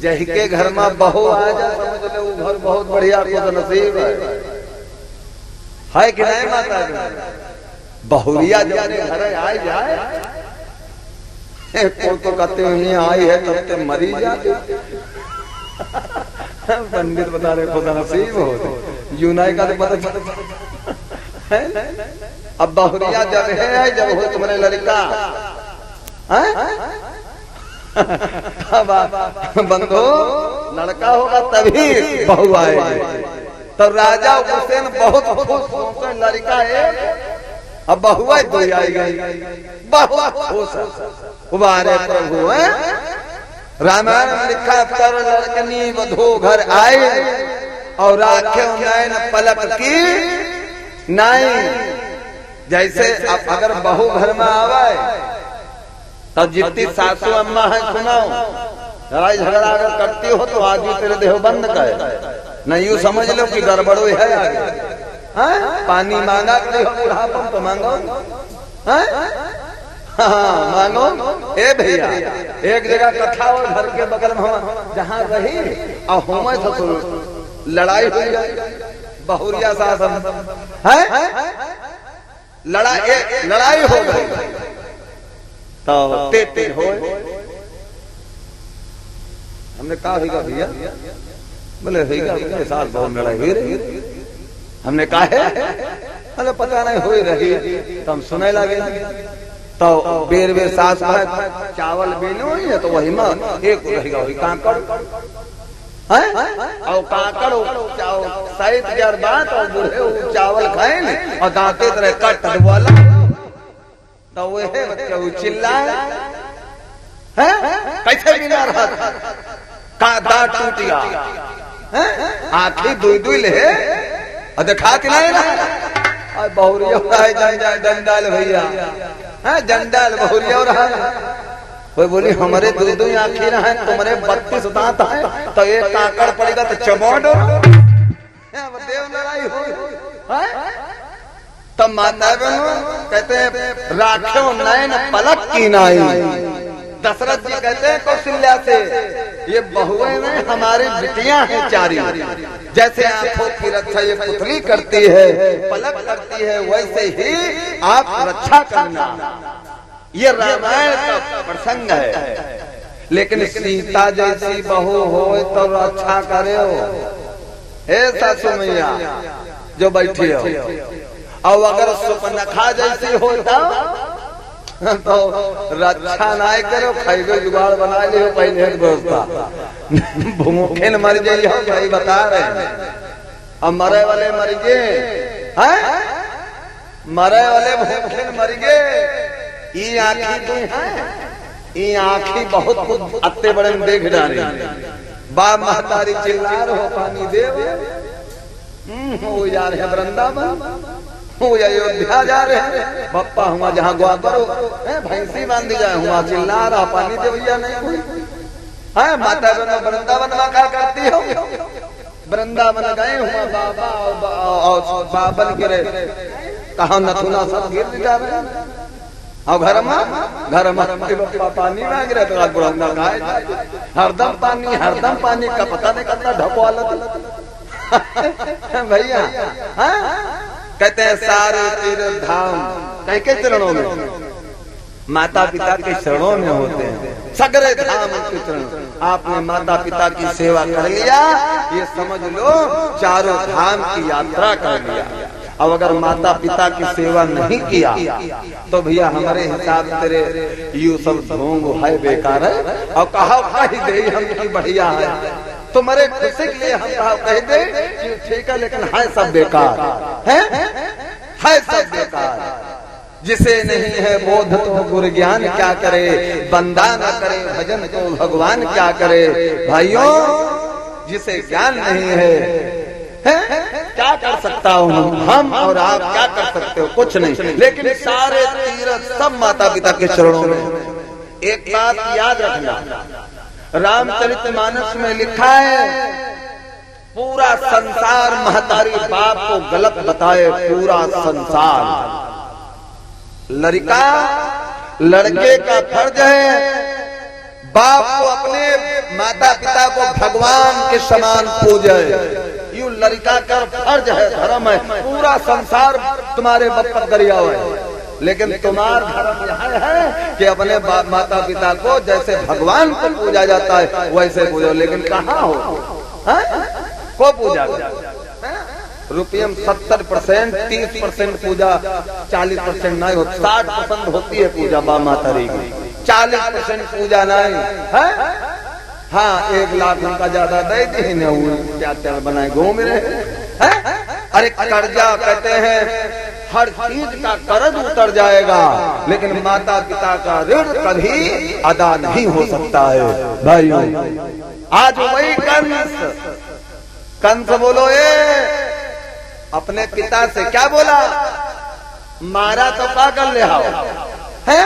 जही के घर में बहू आ जा समझ ले वो घर बहुत बढ़िया खुद नसीब है कि नहीं माता जी? बहुरिया जब घर आ जाए को तो कहते हुए आई है तब ते मरी जाती। पंडित बता रहे खुदा नसीब हो यूनाई का तो पता है। अब बहुरिया जब है जब हो तुम्हारे लड़का बंधु लड़का होगा तभी बहू आएगी। तो राजा हुसैन बहुत खुश लड़का है अब बहू आई तो आई गई बहुत खुश उबारे प्रभु है। रामायण में लिखा पर लड़कनी वधू घर आए और राखे नैन पलक की नाई। जैसे अब अगर बहू घर में आवे तब जितनी सासू अम्मा है सुनाओ लड़ाई झगड़ा अगर करती हो तो आज भी तेरे देह बंद कर नहीं यूं समझ लो कि गड़बड़ो है आगे। पानी मांगा बुढ़ापा तो मांगो मांगो। ए भैया एक जगह कथा और घर के बगल में जहाँ रही और होमे तो लड़ाई हुई बहुरिया शासन है लड़ाई हो गई तो ते हो। हमने कहा भैया बोले भैया साल बहुत लड़ाई हुई रही। हमने कहा है अरे पता नहीं हो रही तो हम सुने लगे तो बेर बेर सास चावल बेनो है तो वही में एक रहेगा वही काकड़ और काकड़ शायद यार बात और बूढ़े चावल खाए न और दांते तरह कट वाला तो वो है बच्चा चिल्लाए कैसे बिना रहा का दांत टूट गया आखिर दुई दुई ले देखा कि नहीं ना बहुरिया जंडाल भैया है जंडाल बहुरिया रहा वो बोली हमारे दो दो आखिर है तुम्हारे 32 दांत है तो एक काकड़ पड़ेगा तो चमोड़ देव लड़ाई हो। तब माता बहनों कहते हैं राखो नैन पलक की नाई। दशरथ जी कहते हैं कौशल्या से ये बहुएं में हमारी बिटियां हैं चारी। जैसे आंखों की रक्षा ये पुतली करती है पलक करती है वैसे ही आप रक्षा करना। ये रामायण का प्रसंग है। लेकिन सीता जैसी बहू हो तो रक्षा करे हो हे सासू मैया जो बैठी हो। और अगर सुपनखा जैसी हो तो रक्षा ना करो खाइबे जुगाड़ बना लियो पहले व्यवस्था भूखे न मर जाइए हम भाई बता रहे हैं। अब मरे वाले मर गए मरे वाले भूखे न मर गए। ये आँखी तो है ये आँखी बहुत कुछ अत्ते बड़े देख डाले बाप महतारी चिल्ला रहे हो पानी दे हो यार है वृंदावन हो अयोध्या जा रहे हैं पप्पा हुआ जहाँ ग्वापर हो भैंसी बांध दी जाए हुआ चिल्ला रहा पानी दे भैया नहीं कोई है। माता बहनों वृंदावन में क्या करती हो वृंदावन गए हुआ बाबा और बाबन गिरे कहा नथुना सब गिर जा रहे और घर में पानी मांग रहे तो गुड़ंगा खाए हरदम पानी का पता नहीं करता ढकवाला भैया कहते हैं सारे तीर्थ धाम कहीं के चरणों में माता पिता के चरणों में होते हैं। सगरे धाम के चरण आपने माता पिता की सेवा कर लिया ये समझ लो चारों धाम की यात्रा कर लिया। अब अगर माता पिता की सेवा नहीं किया तो भैया हमारे हिसाब तेरे यू सब ढोंग है बेकार है। और कहा कह दे हम बढ़िया है तुम्हारे खुशी के लिए हम कहा कह दे ठीक है लेकिन है सब बेकार है सब बेकार। जिसे नहीं है बोध तो गुरु ज्ञान क्या करे बंदा न करे भजन तो भगवान क्या करे। भाइयों जिसे ज्ञान नहीं है क्या कर सकता हूँ हम और आप क्या कर सकते हो कुछ नहीं। लेकिन सारे तीर्थ सब माता पिता के चरणों में। एक बात याद रखना रामचरितमानस में लिखा है पूरा संसार महतारी बाप को गलत बताए पूरा संसार। लड़का लड़के का फर्ज है बाप को अपने माता पिता को भगवान के समान पूजे। यूं लड़का का फर्ज है, धर्म है, पूरा संसार तुम्हारे बप्पत दरिया है, लेकिन तुम्हारा धर्म यह है कि अपने माता पिता को जैसे भगवान को पूजा जाता है वैसे पूजो। लेकिन कहाँ हो को पूजा रुपये में 70%, 30% पूजा, 40% नहीं होती, 60% होती है पूजा बा माता री की, 40% पूजा नहीं है। हाँ 1 लाख उनका ज्यादा दे दी क्या क्या बनाए घूम रहे हैं। अरे कर्जा कहते हैं हर चीज का कर्ज उतर जाएगा, लेकिन माता पिता का ऋण कभी अदा नहीं हो सकता है भाइयों। आज वही कंस बोलो अपने पिता से क्या बोला, मारा तो क्या कर ले है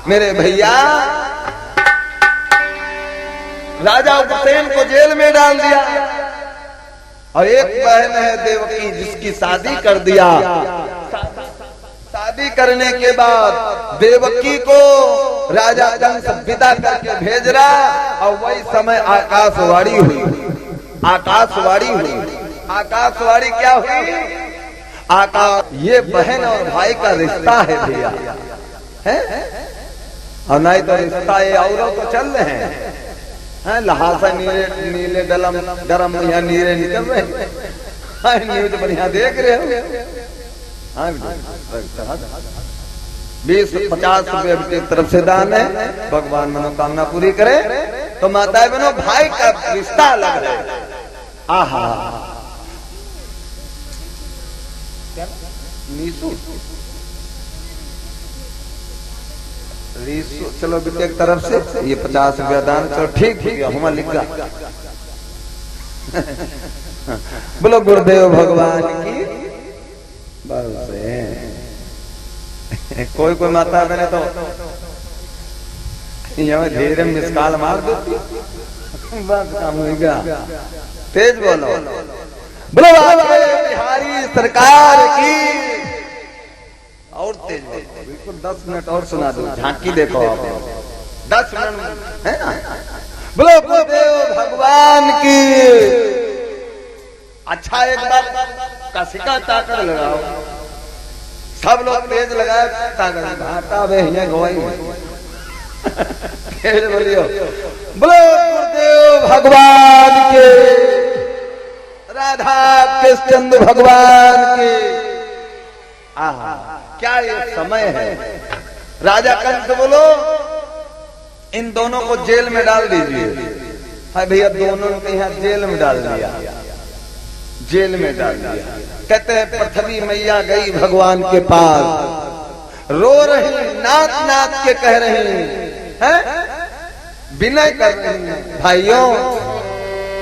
मेरे भैया। राजा उग्रसेन को जेल में डाल दिया और एक बहन है देवकी जिसकी शादी कर दिया। शादी करने के बाद देवकी को राजा कंस विदा करके भेज रहा और वही समय आकाशवाणी हुई। आकाशवाणी क्या हुई? ये बहन और भाई का रिश्ता है भैया, है और नहीं तो रिश्ता ये औरों तो चल रहे हैं लहासा नीले गरम यहाँ नीरे निकल रहे हैं, न्यूज बढ़िया देख रहे हो। 20-50 रुपये की तरफ से दान है, भगवान मनोकामना पूरी करे। तो माता बहनों भाई का रिश्ता अलग है। आहा चलो बेटे एक तरफ से ये 50 रुपया दान, चलो ठीक है हम लिख रहा। बोलो गुरुदेव भगवान की बस है। कोई माता बहने तो यहाँ धीरे मिसकाल मार देती, बस काम होगा। तेज बोलो, बोलो बिहारी सरकार की। और तेज बोलो, बिल्कुल 10 मिनट और सुना दो, झांकी देखो आप 10 मिनट है ना। बोलो गुरुदेव भगवान की। अच्छा एक बात कसिका ताकत लगाओ, सब लोग तेज लगाए ताकत घाटा वे गवाई। तेज बोलियो, बोलो गुरुदेव भगवान के, राधा कृष्ण भगवान के। आहा क्या ये समय है। राजा कंस बोलो इन दोनों को जेल में डाल दीजिए। हाँ भैया दोनों को यहाँ जेल में डाल दिया, जेल में डाल दिया। कहते हैं पृथ्वी मैया गई भगवान के पास, रो रही, नाच नाच के कह रही हैं, विनय कर रही हैं, भाइयों